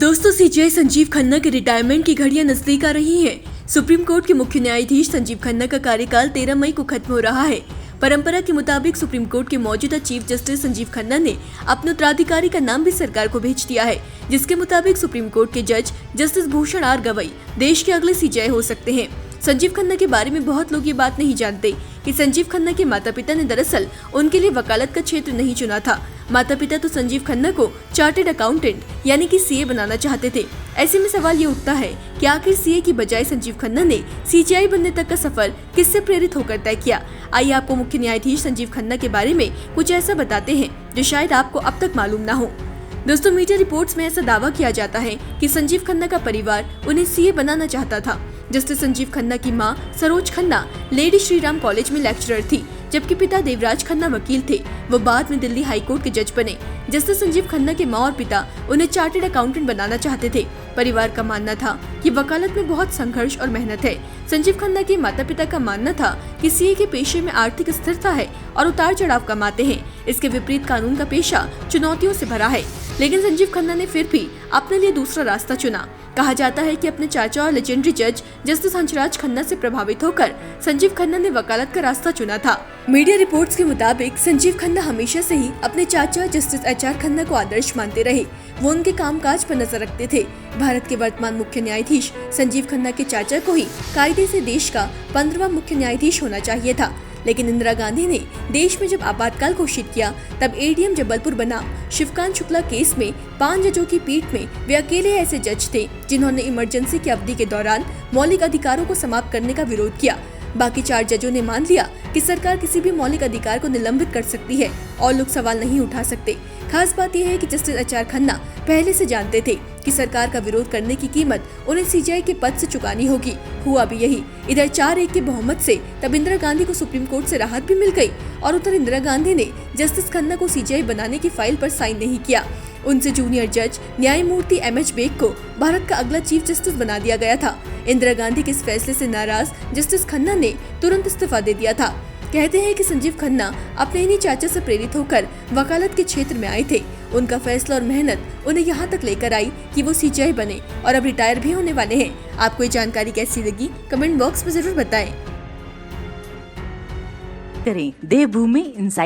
दोस्तों, सीजेआई संजीव खन्ना के रिटायरमेंट की घड़ियां नजदीक आ रही हैं। सुप्रीम कोर्ट के मुख्य न्यायाधीश संजीव खन्ना का कार्यकाल 13 मई को खत्म हो रहा है। परंपरा के मुताबिक सुप्रीम कोर्ट के मौजूदा चीफ जस्टिस संजीव खन्ना ने अपने उत्तराधिकारी का नाम भी सरकार को भेज दिया है, जिसके मुताबिक सुप्रीम कोर्ट के जज जस्टिस भूषण आर गवई देश के अगले सीजेआई हो सकते हैं। संजीव खन्ना के बारे में बहुत लोग ये बात नहीं जानते कि संजीव खन्ना के माता पिता ने दरअसल उनके लिए वकालत का क्षेत्र नहीं चुना था। माता पिता तो संजीव खन्ना को चार्टर्ड अकाउंटेंट यानी कि सीए बनाना चाहते थे। ऐसे में सवाल ये उठता है कि आखिर सीए की बजाय संजीव खन्ना ने सीजेआई बनने तक का सफर किससे प्रेरित होकर तय किया। आइए आपको मुख्य न्यायाधीश संजीव खन्ना के बारे में कुछ ऐसा बताते हैं जो शायद आपको अब तक मालूम न हो। दोस्तों, मीडिया रिपोर्ट्स में ऐसा दावा किया जाता है कि संजीव खन्ना का परिवार उन्हें सीए बनाना चाहता था। जस्टिस संजीव खन्ना की मां सरोज खन्ना लेडी श्रीराम कॉलेज में लेक्चरर थी, जबकि पिता देवराज खन्ना वकील थे। वो बाद में दिल्ली हाई कोर्ट के जज बने। जस्टिस संजीव खन्ना के मां और पिता उन्हें चार्टर्ड अकाउंटेंट बनाना चाहते थे। परिवार का मानना था कि वकालत में बहुत संघर्ष और मेहनत है। संजीव खन्ना के माता पिता का मानना था कि सीए के पेशे में आर्थिक स्थिरता है और उतार चढ़ाव कमाते हैं। इसके विपरीत कानून का पेशा चुनौतियों से भरा है, लेकिन संजीव खन्ना ने फिर भी अपने लिए दूसरा रास्ता चुना। कहा जाता है कि अपने चाचा और लेजेंडरी जज जस्टिस हंसराज खन्ना से प्रभावित होकर संजीव खन्ना ने वकालत का रास्ता चुना था। मीडिया रिपोर्ट्स के मुताबिक संजीव खन्ना हमेशा से ही अपने चाचा जस्टिस एचआर खन्ना को आदर्श मानते रहे। वो उनके कामकाज पर नजर रखते थे। भारत के वर्तमान मुख्य न्यायाधीश संजीव खन्ना के चाचा को ही कायदे से देश का 15वां मुख्य न्यायाधीश होना चाहिए था, लेकिन इंदिरा गांधी ने देश में जब आपातकाल घोषित किया तब एडीएम जबलपुर बना। शिवकांत शुक्ला केस में 5 जजों की पीठ में वे अकेले ऐसे जज थे जिन्होंने इमरजेंसी की अवधि के दौरान मौलिक अधिकारों को समाप्त करने का विरोध किया। बाकी 4 जजों ने मान लिया कि सरकार किसी भी मौलिक अधिकार को निलंबित कर सकती है और लोग सवाल नहीं उठा सकते। खास बात यह है कि जस्टिस एचआर खन्ना पहले से जानते थे कि सरकार का विरोध करने की कीमत उन्हें सीजेआई के पद से चुकानी होगी। हुआ भी यही। इधर 4-1 के बहुमत से तब इंदिरा गांधी को सुप्रीम कोर्ट से राहत भी मिल गई और उधर इंदिरा गांधी ने जस्टिस खन्ना को सीजेआई बनाने की फाइल पर साइन नहीं किया। उनसे जूनियर जज न्यायमूर्ति एमएच बेग को भारत का अगला चीफ जस्टिस बना दिया गया था। इंदिरा गांधी के इस फैसले से नाराज जस्टिस खन्ना ने तुरंत इस्तीफा दे दिया था। कहते हैं कि संजीव खन्ना अपने इन्हीं चाचा से प्रेरित होकर वकालत के क्षेत्र में आए थे। उनका फैसला और मेहनत उन्हें यहाँ तक लेकर आई कि वो सीजेआई बने और अब रिटायर भी होने वाले हैं। आपको ये जानकारी कैसी लगी, कमेंट बॉक्स में जरूर बताएं। देवभूमि इंसाइट।